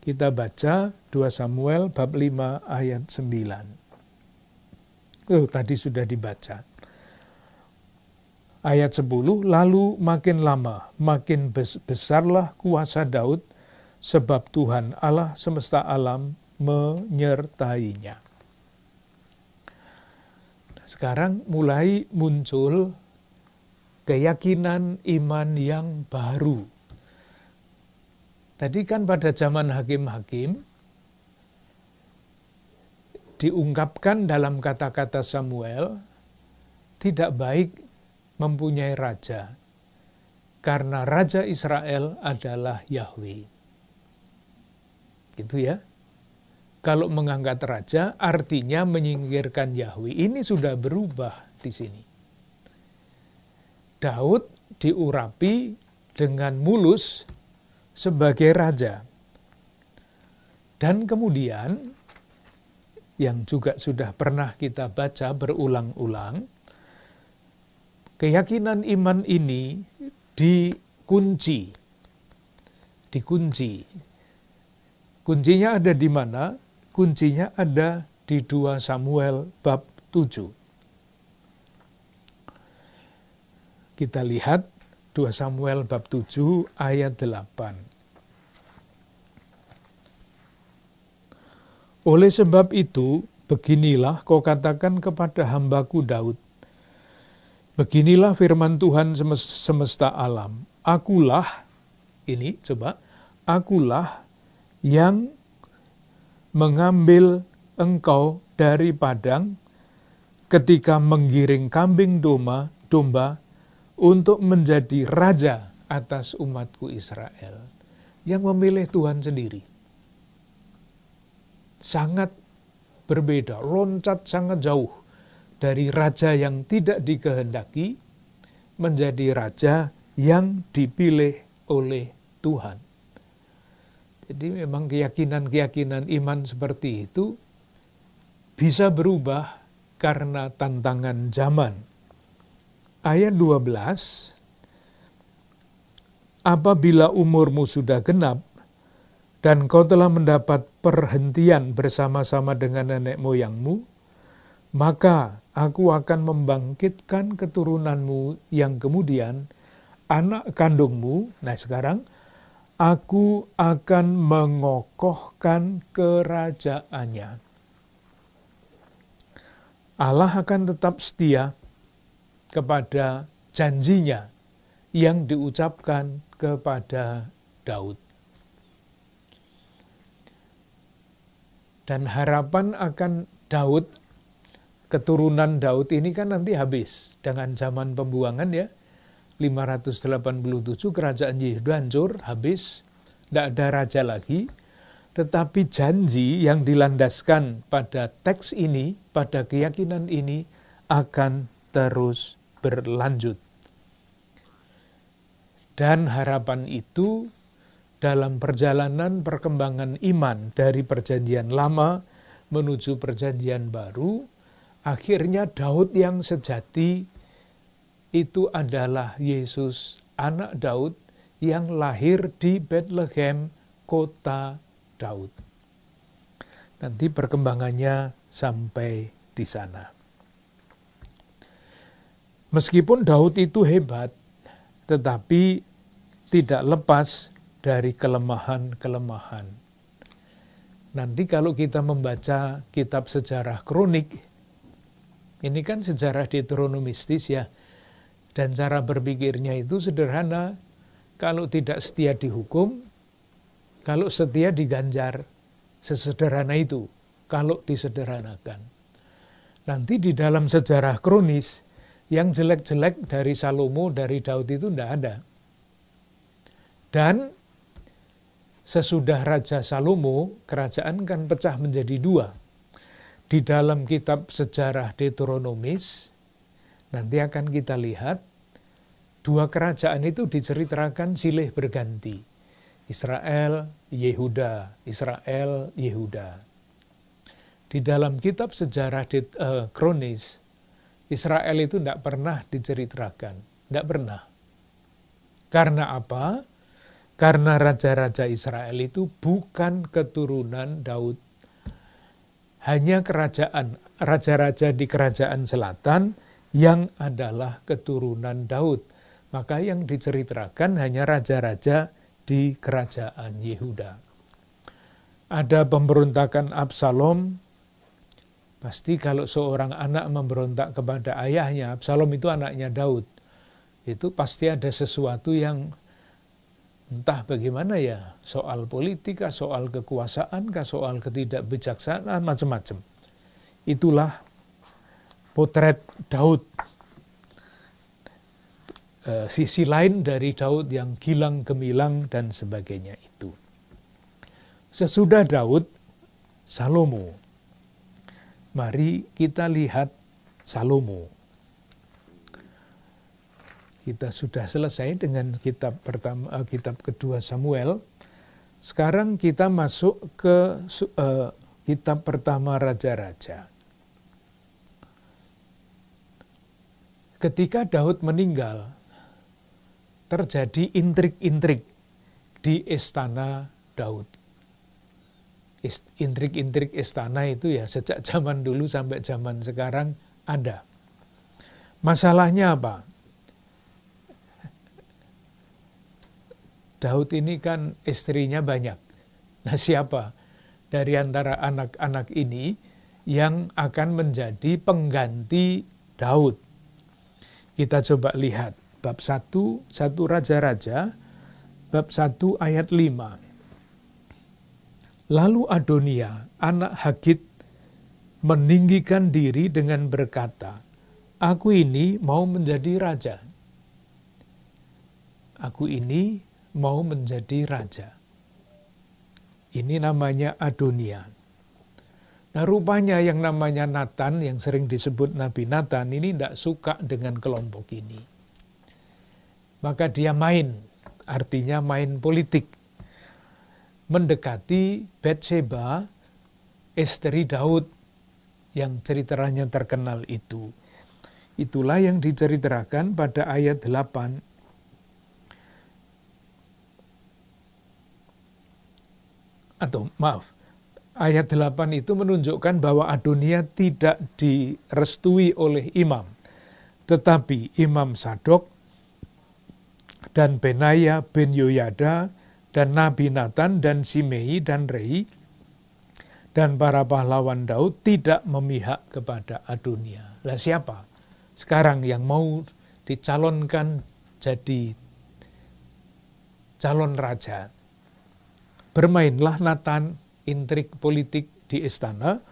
Kita baca 2 Samuel bab 5 ayat 9. Tadi sudah dibaca. Ayat 10, lalu makin lama, makin besarlah kuasa Daud, sebab Tuhan Allah semesta alam menyertainya. Sekarang mulai muncul keyakinan iman yang baru. Tadi kan pada zaman hakim-hakim, diungkapkan dalam kata-kata Samuel, tidak baik mempunyai raja, karena Raja Israel adalah Yahweh. Gitu ya. Kalau mengangkat raja, artinya menyingkirkan Yahweh. Ini sudah berubah di sini. Daud diurapi dengan mulus sebagai raja. Dan kemudian, yang juga sudah pernah kita baca berulang-ulang, keyakinan iman ini dikunci. Kuncinya ada di mana? Kuncinya ada di 2 Samuel bab 7. Kita lihat 2 Samuel bab 7 ayat 8. Oleh sebab itu, beginilah kau katakan kepada hambaku Daud. Beginilah firman Tuhan semesta alam. Akulah yang mengambil engkau dari padang ketika menggiring kambing domba untuk menjadi raja atas umatku Israel. Yang memilih Tuhan sendiri. Sangat berbeda, loncat sangat jauh dari raja yang tidak dikehendaki menjadi raja yang dipilih oleh Tuhan. Jadi memang keyakinan-keyakinan iman seperti itu bisa berubah karena tantangan zaman. Ayat 12, apabila umurmu sudah genap dan kau telah mendapat perhentian bersama-sama dengan nenek moyangmu, maka aku akan membangkitkan keturunanmu yang kemudian anak kandungmu. Nah sekarang, aku akan mengokohkan kerajaannya. Allah akan tetap setia kepada janjinya yang diucapkan kepada Daud. Dan harapan akan Daud, keturunan Daud ini kan nanti habis dengan zaman pembuangan ya. 587 kerajaan Yehuda hancur, habis, tidak ada raja lagi. Tetapi janji yang dilandaskan pada teks ini, pada keyakinan ini, akan terus berlanjut. Dan harapan itu dalam perjalanan perkembangan iman dari perjanjian lama menuju perjanjian baru, akhirnya Daud yang sejati itu adalah Yesus, anak Daud, yang lahir di Bethlehem, kota Daud. Nanti perkembangannya sampai di sana. Meskipun Daud itu hebat, tetapi tidak lepas dari kelemahan-kelemahan. Nanti kalau kita membaca kitab sejarah kronik, ini kan sejarah deuteronomistis ya, dan cara berpikirnya itu sederhana. Kalau tidak setia dihukum, kalau setia diganjar. Sesederhana itu, kalau disederhanakan. Nanti di dalam sejarah kronis, yang jelek-jelek dari Salomo, dari Daud itu tidak ada. Dan sesudah Raja Salomo, kerajaan kan pecah menjadi dua. Di dalam kitab sejarah Deuteronomis, nanti akan kita lihat, dua kerajaan itu diceritakan silih berganti. Israel, Yehuda, Israel, Yehuda. Di dalam kitab sejarah kronis, Israel itu tidak pernah diceritakan. Tidak pernah. Karena apa? Karena raja-raja Israel itu bukan keturunan Daud. Hanya kerajaan, raja-raja di kerajaan selatan yang adalah keturunan Daud. Maka yang diceritakan hanya raja-raja di kerajaan Yehuda. Ada pemberontakan Absalom. Pasti kalau seorang anak memberontak kepada ayahnya, Absalom itu anaknya Daud. Itu pasti ada sesuatu yang entah bagaimana ya, soal politika, soal kekuasaan, soal ketidakbijaksanaan, macam-macam. Itulah potret Daud. Sisi lain dari Daud yang gilang gemilang dan sebagainya itu. Sesudah Daud, Salomo. Mari kita lihat Salomo. Kita sudah selesai dengan kitab pertama, kitab kedua Samuel. Sekarang kita masuk ke kitab pertama Raja-Raja. Ketika Daud meninggal, terjadi intrik-intrik di istana Daud. Intrik-intrik istana itu ya sejak zaman dulu sampai zaman sekarang ada. Masalahnya apa? Daud ini kan istrinya banyak. Nah, siapa dari antara anak-anak ini yang akan menjadi pengganti Daud? Kita coba lihat. Bab 1 Raja-Raja, bab 1 ayat 5. Lalu Adonia, anak Hagit, meninggikan diri dengan berkata, aku ini mau menjadi raja. Aku ini mau menjadi raja. Ini namanya Adonia. Nah, rupanya yang namanya Nathan, yang sering disebut Nabi Nathan, ini tidak suka dengan kelompok ini. Maka dia main, artinya main politik. Mendekati Batseba, istri Daud, yang ceritanya terkenal itu. Itulah yang diceritakan pada ayat 8. Ayat 8 itu menunjukkan bahwa Adonia tidak direstui oleh imam. Tetapi Imam Sadok dan Benaya bin Yoyada dan Nabi Nathan dan Simei dan Rei dan para pahlawan Daud tidak memihak kepada Adonia. Lah siapa sekarang yang mau dicalonkan jadi calon raja? Bermainlah Nathan intrik politik di istana.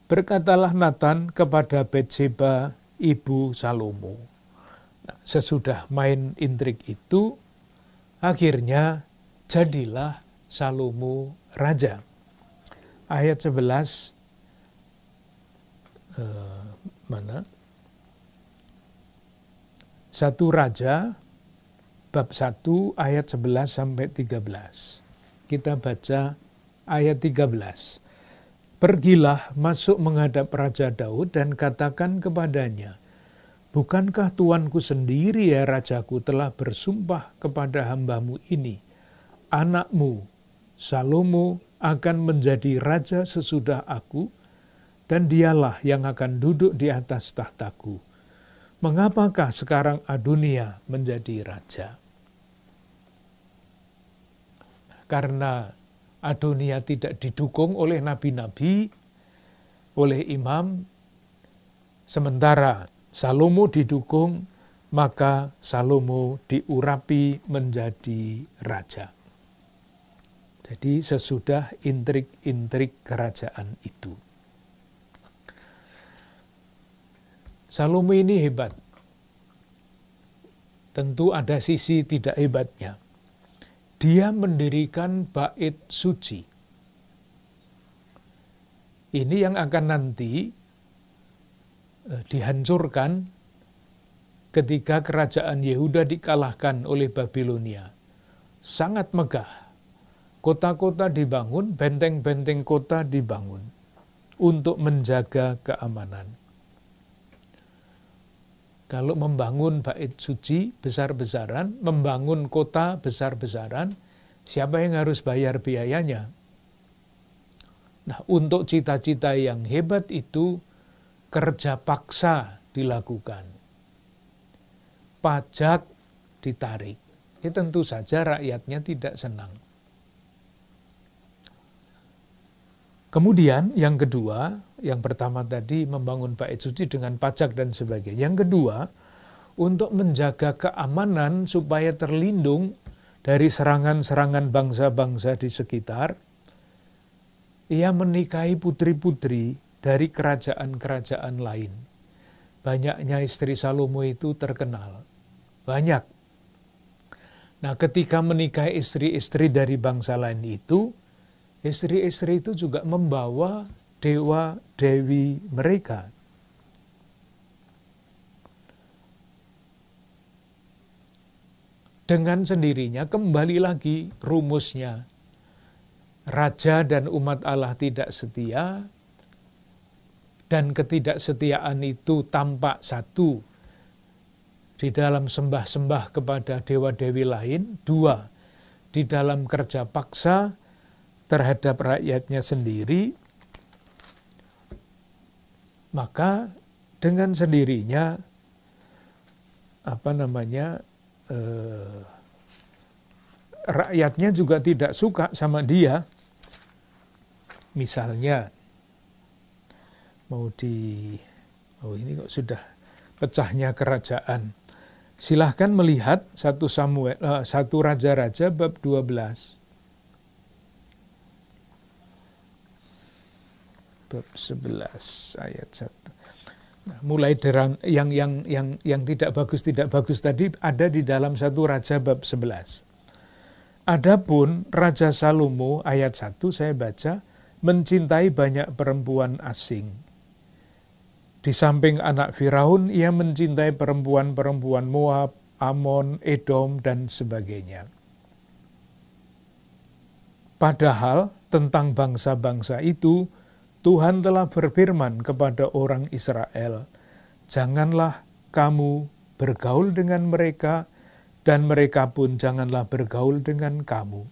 Berkatalah Nathan kepada Batseba ibu Salomo. Nah, sesudah main intrik itu, akhirnya jadilah Salomo raja. Ayat 11, 1 Raja, bab 1 ayat 11 sampai 13. Kita baca ayat 13. Pergilah masuk menghadap Raja Daud dan katakan kepadanya, bukankah tuanku sendiri ya rajaku telah bersumpah kepada hambamu ini, anakmu Salomo akan menjadi raja sesudah aku, dan dialah yang akan duduk di atas tahtaku. Mengapakah sekarang Adonia menjadi raja? Karena Adonia tidak didukung oleh nabi-nabi, oleh imam, sementara Salomo didukung, maka Salomo diurapi menjadi raja. Jadi sesudah intrik-intrik kerajaan itu. Salomo ini hebat. Tentu ada sisi tidak hebatnya. Dia mendirikan bait suci. Ini yang akan nanti dihancurkan ketika kerajaan Yehuda dikalahkan oleh Babilonia. Sangat megah. Kota-kota dibangun, benteng-benteng kota dibangun untuk menjaga keamanan. Kalau membangun bait suci besar-besaran, membangun kota besar-besaran, siapa yang harus bayar biayanya? Nah, untuk cita-cita yang hebat itu, kerja paksa dilakukan. Pajak ditarik. Ya, tentu saja rakyatnya tidak senang. Kemudian yang kedua, yang pertama tadi membangun bait suci dengan pajak dan sebagainya. Yang kedua, untuk menjaga keamanan supaya terlindung dari serangan-serangan bangsa-bangsa di sekitar, ia menikahi putri-putri dari kerajaan-kerajaan lain. Banyaknya istri Salomo itu terkenal. Banyak. Nah, ketika menikahi istri-istri dari bangsa lain itu, istri-istri itu juga membawa dewa-dewi mereka. Dengan sendirinya kembali lagi rumusnya. Raja dan umat Allah tidak setia, dan ketidaksetiaan itu tampak satu di dalam sembah-sembah kepada dewa-dewi lain, dua di dalam kerja paksa terhadap rakyatnya sendiri, maka dengan sendirinya rakyatnya juga tidak suka sama dia. Misalnya ini kok sudah pecahnya kerajaan. Silahkan melihat 1 Raja-Raja bab 12. Bab 11 ayat 1. Nah, mulai dari yang tidak bagus tadi ada di dalam 1 Raja bab 11. Adapun Raja Salomo ayat 1 saya baca, mencintai banyak perempuan asing. Di samping anak Firaun, ia mencintai perempuan-perempuan Moab, Amon, Edom, dan sebagainya. Padahal tentang bangsa-bangsa itu, Tuhan telah berfirman kepada orang Israel, janganlah kamu bergaul dengan mereka, dan mereka pun janganlah bergaul dengan kamu.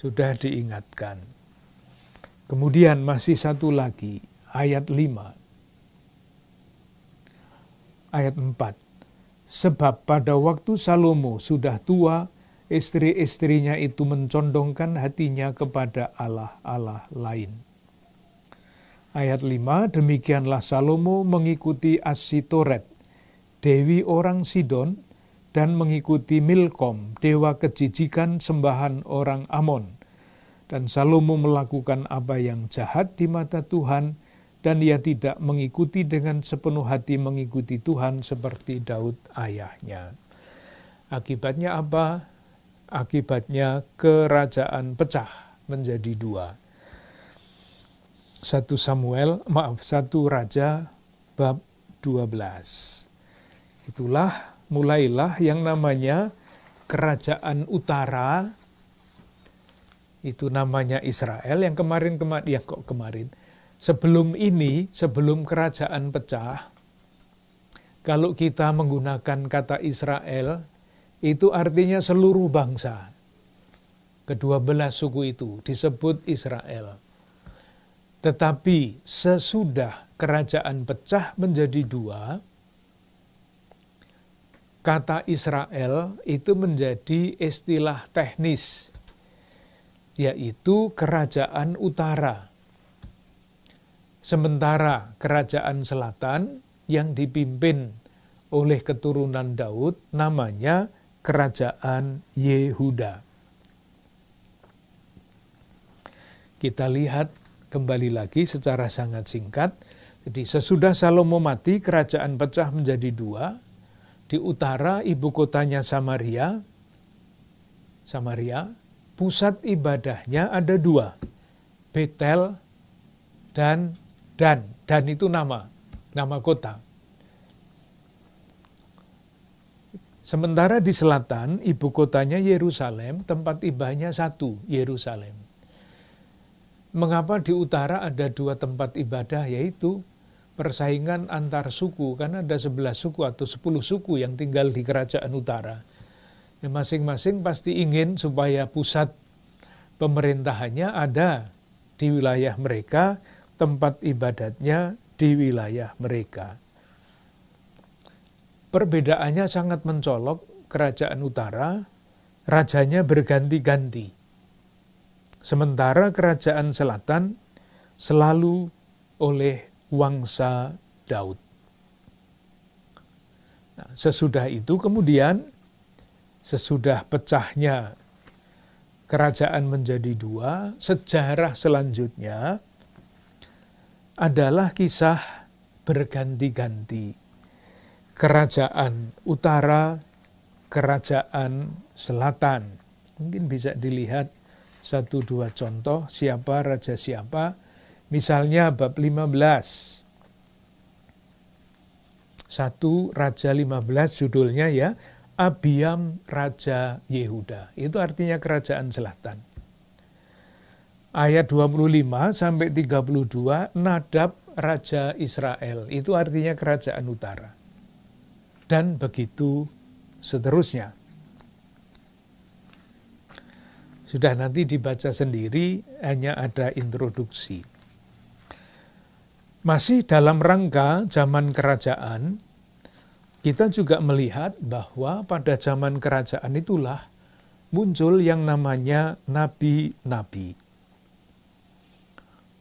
Sudah diingatkan. Kemudian masih satu lagi, ayat 5. Ayat 4. Sebab pada waktu Salomo sudah tua, istri-istrinya itu mencondongkan hatinya kepada allah-allah lain. Ayat 5, demikianlah Salomo mengikuti Asitoret, dewi orang Sidon, dan mengikuti Milkom, dewa kejijikan sembahan orang Amon. Dan Salomo melakukan apa yang jahat di mata Tuhan, dan ia tidak mengikuti dengan sepenuh hati mengikuti Tuhan seperti Daud ayahnya. Akibatnya apa? Akibatnya kerajaan pecah menjadi dua. 1 Raja bab 12. Mulailah yang namanya kerajaan utara, itu namanya Israel, yang kemarin, sebelum ini, sebelum kerajaan pecah, kalau kita menggunakan kata Israel, itu artinya seluruh bangsa. Ke-12 suku itu disebut Israel. Tetapi sesudah kerajaan pecah menjadi dua, kata Israel itu menjadi istilah teknis yaitu kerajaan utara. Sementara kerajaan selatan yang dipimpin oleh keturunan Daud namanya kerajaan Yehuda. Kita lihat kembali lagi secara sangat singkat. Jadi sesudah Salomo mati, kerajaan pecah menjadi dua. Di utara ibu kotanya Samaria. Pusat ibadahnya ada dua, Betel dan Dan. Dan itu nama kota. Sementara di selatan, ibu kotanya Yerusalem, tempat ibadahnya satu, Yerusalem. Mengapa di utara ada dua tempat ibadah, yaitu persaingan antar suku, karena ada 11 suku atau 10 suku yang tinggal di kerajaan utara. Masing-masing pasti ingin supaya pusat pemerintahannya ada di wilayah mereka, tempat ibadatnya di wilayah mereka. Perbedaannya sangat mencolok. Kerajaan utara, rajanya berganti-ganti. Sementara kerajaan selatan selalu oleh wangsa Daud. Nah, sesudah itu kemudian, sesudah pecahnya kerajaan menjadi dua, sejarah selanjutnya adalah kisah berganti-ganti. Kerajaan utara, kerajaan selatan. Mungkin bisa dilihat 1-2 contoh siapa raja siapa. Misalnya bab 15. 1 Raja 15 judulnya ya, Abiam Raja Yehuda. Itu artinya kerajaan selatan. Ayat 25 sampai 32, Nadab Raja Israel. Itu artinya kerajaan utara. Dan begitu seterusnya. Sudah nanti dibaca sendiri, hanya ada introduksi. Masih dalam rangka zaman kerajaan, kita juga melihat bahwa pada zaman kerajaan itulah muncul yang namanya nabi-nabi.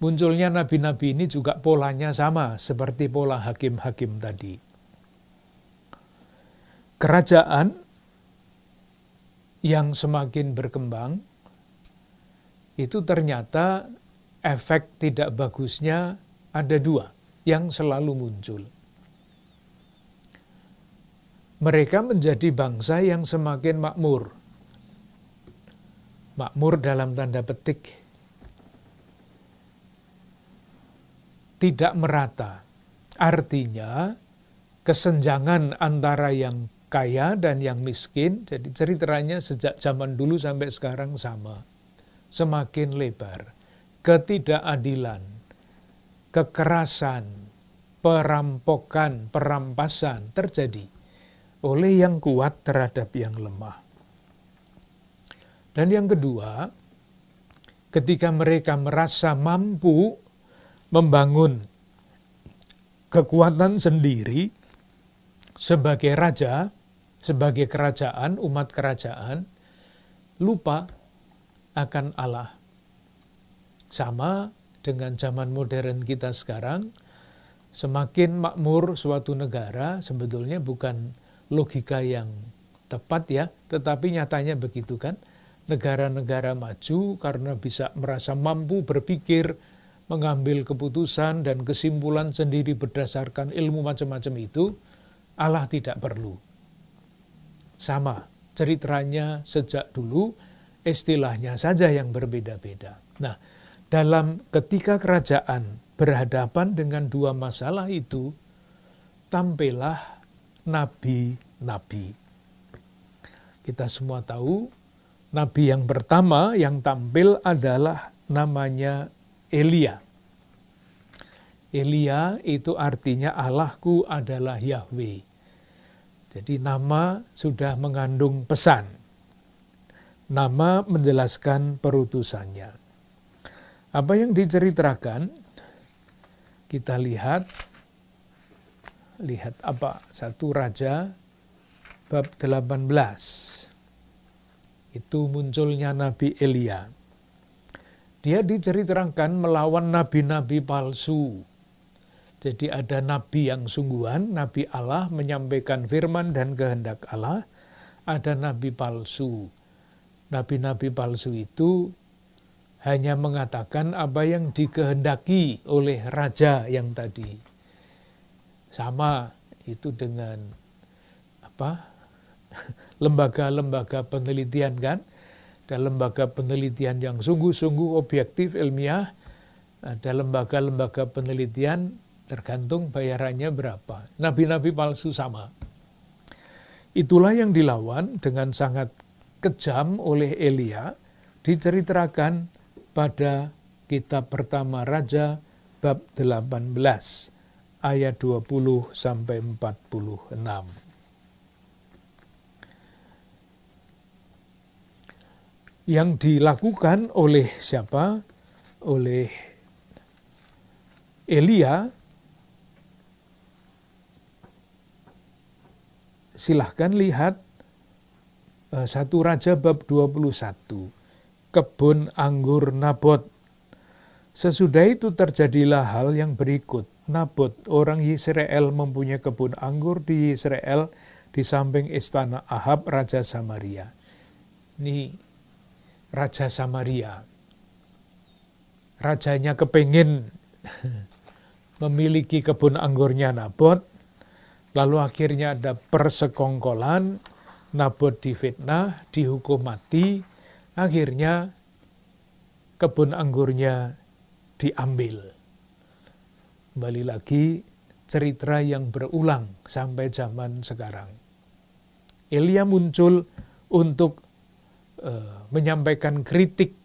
Munculnya nabi-nabi ini juga polanya sama seperti pola hakim-hakim tadi. Kerajaan yang semakin berkembang, itu ternyata efek tidak bagusnya ada dua yang selalu muncul. Mereka menjadi bangsa yang semakin makmur. Makmur dalam tanda petik. Tidak merata. Artinya kesenjangan antara yang kaya dan yang miskin, jadi ceritanya sejak zaman dulu sampai sekarang sama. Semakin lebar. Ketidakadilan, kekerasan, perampokan, perampasan terjadi oleh yang kuat terhadap yang lemah. Dan yang kedua, ketika mereka merasa mampu membangun kekuatan sendiri sebagai raja, sebagai kerajaan, umat kerajaan, lupa akan Allah. Sama dengan zaman modern kita sekarang, semakin makmur suatu negara sebetulnya bukan logika yang tepat ya, tetapi nyatanya begitu kan. Negara-negara maju karena bisa merasa mampu berpikir, mengambil keputusan dan kesimpulan sendiri berdasarkan ilmu macam-macam itu, Allah tidak perlu. Sama, ceritanya sejak dulu, istilahnya saja yang berbeda-beda. Nah, dalam ketika kerajaan berhadapan dengan dua masalah itu, tampillah nabi-nabi. Kita semua tahu, nabi yang pertama yang tampil adalah namanya Elia. Elia itu artinya Allahku adalah Yahweh. Jadi nama sudah mengandung pesan. Nama menjelaskan perutusannya. Apa yang diceritakan? Kita lihat apa? 1 Raja bab 18. Itu munculnya Nabi Elia. Dia diceritakan melawan nabi-nabi palsu. Jadi ada nabi yang sungguhan, nabi Allah menyampaikan firman dan kehendak Allah. Ada nabi palsu. Nabi-nabi palsu itu hanya mengatakan apa yang dikehendaki oleh raja yang tadi. Sama itu dengan lembaga-lembaga penelitian kan. Ada lembaga penelitian yang sungguh-sungguh objektif ilmiah, ada lembaga-lembaga penelitian tergantung bayarannya berapa. Nabi-nabi palsu sama. Itulah yang dilawan dengan sangat kejam oleh Elia, diceritakan pada kitab pertama Raja bab 18 ayat 20 sampai 46. Yang dilakukan oleh siapa? Oleh Elia. Silahkan lihat 1 Raja bab 21. Kebun anggur Nabot. Sesudah itu terjadilah hal yang berikut. Nabot, orang Yisrael, mempunyai kebun anggur di Yisrael di samping istana Ahab, Raja Samaria. Ini Raja Samaria. Rajanya kepingin memiliki kebun anggurnya Nabot, lalu akhirnya ada persekongkolan, Nabot difitnah, dihukum mati, akhirnya kebun anggurnya diambil. Kembali lagi cerita yang berulang sampai zaman sekarang. Elia muncul untuk menyampaikan kritik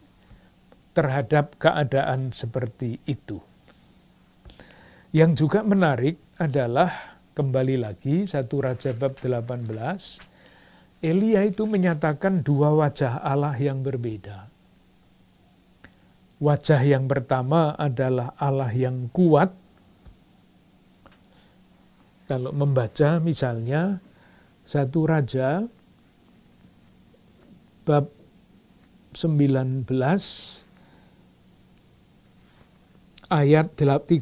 terhadap keadaan seperti itu. Yang juga menarik adalah kembali lagi 1 Raja bab 18, Elia itu menyatakan 2 wajah Allah yang berbeda. Wajah yang pertama adalah Allah yang kuat. Kalau membaca misalnya 1 Raja bab 19 ayat 38.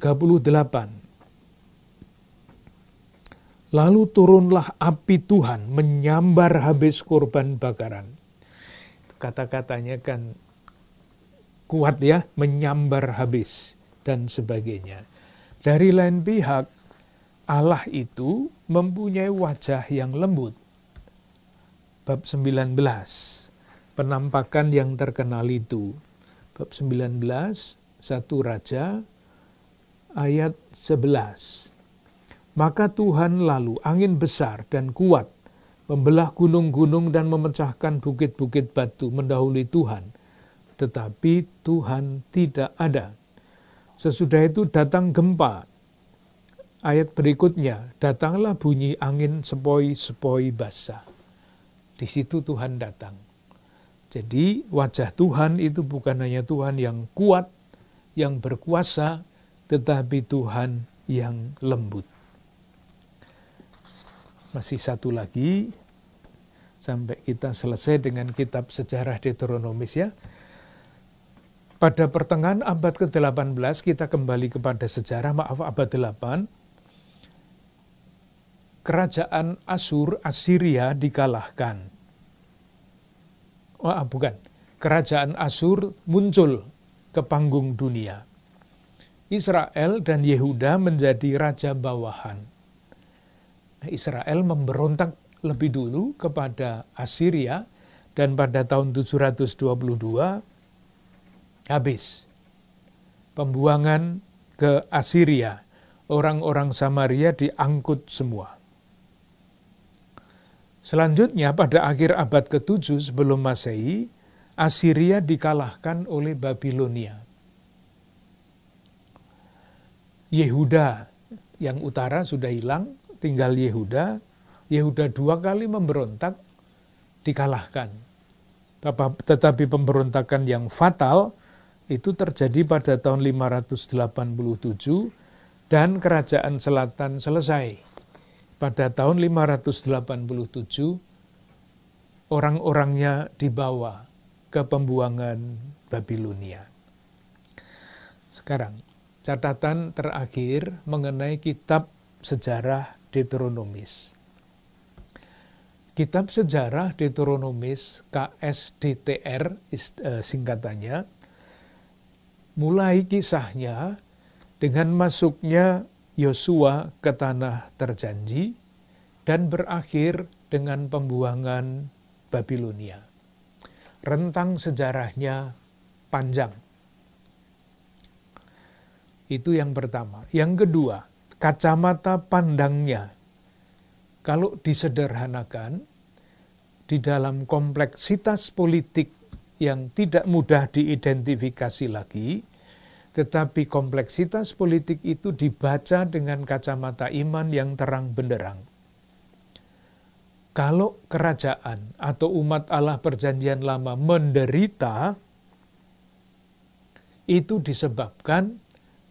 Lalu turunlah api Tuhan menyambar habis korban bakaran. Kata-katanya kan kuat ya, menyambar habis dan sebagainya. Dari lain pihak, Allah itu mempunyai wajah yang lembut. Bab 19, penampakan yang terkenal itu. Bab 19, 1 Raja, ayat 11. Maka Tuhan lalu angin besar dan kuat, membelah gunung-gunung dan memecahkan bukit-bukit batu mendahului Tuhan. Tetapi Tuhan tidak ada. Sesudah itu datang gempa. Ayat berikutnya, datanglah bunyi angin sepoi-sepoi basah. Di situ Tuhan datang. Jadi wajah Tuhan itu bukan hanya Tuhan yang kuat, yang berkuasa, tetapi Tuhan yang lembut. Masih satu lagi, sampai kita selesai dengan kitab sejarah Deuteronomis ya. Pada pertengahan abad ke-18, kita kembali kepada sejarah, abad 8, kerajaan Assyria dikalahkan. Kerajaan Asyur muncul ke panggung dunia. Israel dan Yehuda menjadi raja bawahan. Israel memberontak lebih dulu kepada Assyria dan pada tahun 722 habis. Pembuangan ke Assyria. Orang-orang Samaria diangkut semua. Selanjutnya pada akhir abad ke-7 sebelum Masehi, Assyria dikalahkan oleh Babilonia. Yehuda yang utara sudah hilang, tinggal Yehuda. Yehuda 2 kali memberontak, dikalahkan. Tetapi pemberontakan yang fatal itu terjadi pada tahun 587 dan kerajaan selatan selesai. Pada tahun 587, orang-orangnya dibawa ke pembuangan Babilonia. Sekarang, catatan terakhir mengenai kitab sejarah Deuteronomis. Kitab sejarah Deuteronomis, KSDTR singkatannya, mulai kisahnya dengan masuknya Yosua ke tanah terjanji dan berakhir dengan pembuangan Babilonia. Rentang sejarahnya panjang. Itu yang pertama. Yang kedua, kacamata pandangnya. Kalau disederhanakan, di dalam kompleksitas politik yang tidak mudah diidentifikasi lagi, tetapi kompleksitas politik itu dibaca dengan kacamata iman yang terang benderang. Kalau kerajaan atau umat Allah Perjanjian Lama menderita, itu disebabkan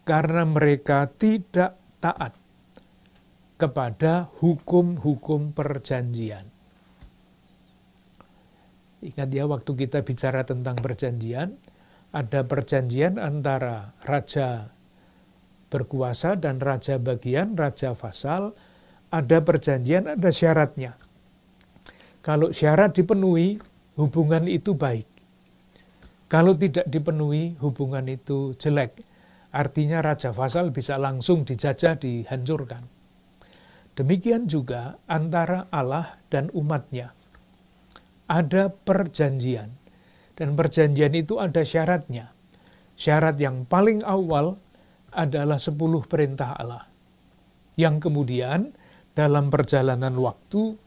karena mereka tidak taat kepada hukum-hukum perjanjian. Ingat ya, waktu kita bicara tentang perjanjian, ada perjanjian antara raja berkuasa dan raja bagian, raja vasal, ada perjanjian, ada syaratnya. Kalau syarat dipenuhi, hubungan itu baik. Kalau tidak dipenuhi, hubungan itu jelek. Artinya raja vasal bisa langsung dijajah, dihancurkan. Demikian juga antara Allah dan umatnya. Ada perjanjian. Dan perjanjian itu ada syaratnya. Syarat yang paling awal adalah 10 perintah Allah. Yang kemudian dalam perjalanan waktu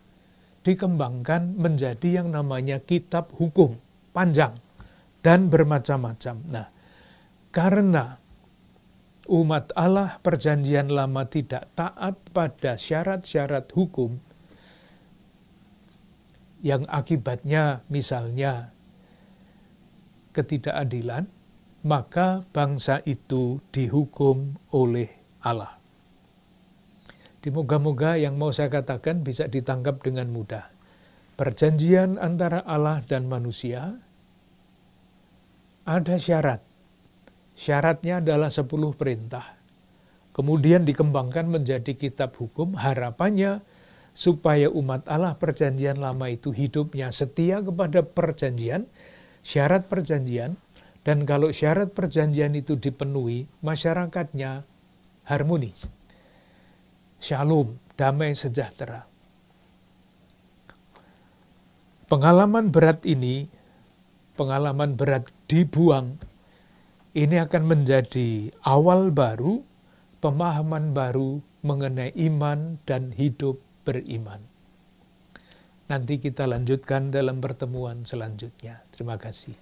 dikembangkan menjadi yang namanya kitab hukum. Panjang dan bermacam-macam. Nah, karena umat Allah Perjanjian Lama tidak taat pada syarat-syarat hukum, yang akibatnya misalnya ketidakadilan, maka bangsa itu dihukum oleh Allah. Moga-moga yang mau saya katakan bisa ditangkap dengan mudah. Perjanjian antara Allah dan manusia ada syarat. Syaratnya adalah 10 perintah. Kemudian dikembangkan menjadi kitab hukum, harapannya supaya umat Allah Perjanjian Lama itu hidupnya setia kepada perjanjian, syarat perjanjian, dan kalau syarat perjanjian itu dipenuhi, masyarakatnya harmonis. Shalom, damai sejahtera. Pengalaman berat ini, pengalaman berat dibuang, ini akan menjadi awal baru, pemahaman baru mengenai iman dan hidup beriman. Nanti kita lanjutkan dalam pertemuan selanjutnya. Terima kasih.